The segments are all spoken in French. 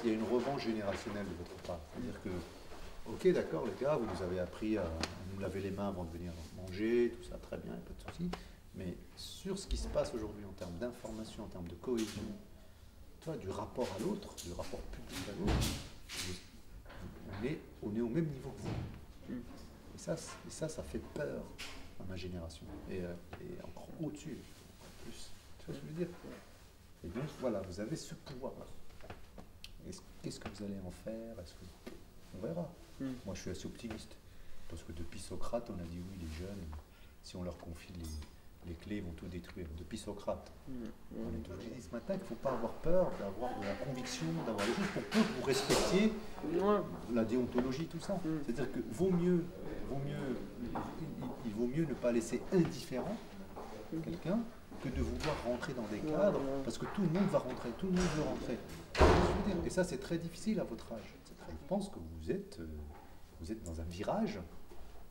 qu'il y a une revanche générationnelle de votre part. C'est-à-dire que, ok, d'accord, les gars, vous nous avez appris à nous laver les mains avant de venir manger, tout ça, très bien, pas de souci. Mais sur ce qui se passe aujourd'hui en termes d'information, en termes de cohésion, tu vois, du rapport à l'autre, du rapport public à l'autre, on est au même niveau que vous. Ça fait peur à ma génération. Et encore au-dessus, en plus. Tu vois ce que je veux dire? Et donc, voilà, vous avez ce pouvoir-là. Qu'est-ce que vous allez en faire? On verra. Moi, je suis assez optimiste. Parce que depuis Socrate, on a dit oui, les jeunes, si on leur confie les clés, ils vont tout détruire. Depuis Socrate. On est toujours dit ce matin qu'il ne faut pas avoir peur, d'avoir de la conviction, d'avoir des choses pour peu que vous respectiez la déontologie, tout ça. C'est-à-dire que il vaut mieux ne pas laisser indifférent quelqu'un que de vouloir rentrer dans des cadres, parce que tout le monde va rentrer, tout le monde veut rentrer. Et ça, c'est très difficile à votre âge. Je pense que vous êtes dans un virage,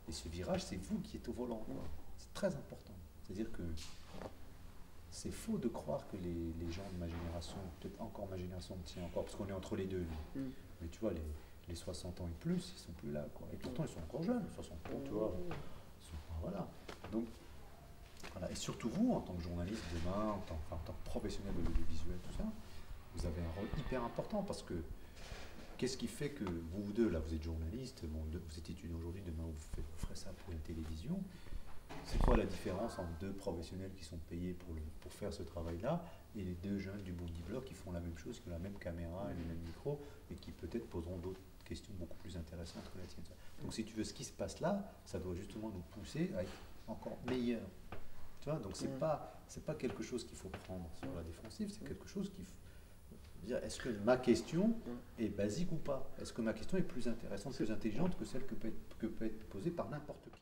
et ce virage, c'est vous qui êtes au volant. C'est très important. C'est-à-dire que c'est faux de croire que les gens de ma génération, peut-être encore ma génération me tient encore, parce qu'on est entre les deux. Mais tu vois, les 60 ans et plus, ils sont plus là, quoi. Et pourtant, ils sont encore jeunes, 60 ans, tu vois. Voilà. Donc, voilà. Et surtout vous, en tant que journaliste demain, en tant que professionnel de l'audiovisuel, tout ça, vous avez un rôle hyper important, parce que qu'est-ce qui fait que vous deux, là, vous êtes journaliste, bon, vous êtes étudiant aujourd'hui, demain vous ferez ça pour une télévision. C'est quoi la différence entre deux professionnels qui sont payés pour faire ce travail-là et les deux jeunes du Bondi Blog qui font la même chose, qui ont la même caméra et le même micro et qui peut-être poseront d'autres questions beaucoup plus intéressantes que la tienne. Donc si tu veux, ce qui se passe là, ça doit justement nous pousser à être encore meilleurs. Tu vois, donc c'est pas quelque chose qu'il faut prendre sur la défensive, c'est quelque chose qu'il faut dire, est-ce que ma question est basique ou pas? Est-ce que ma question est plus intéressante, plus intelligente que celle que peut être posée par n'importe qui?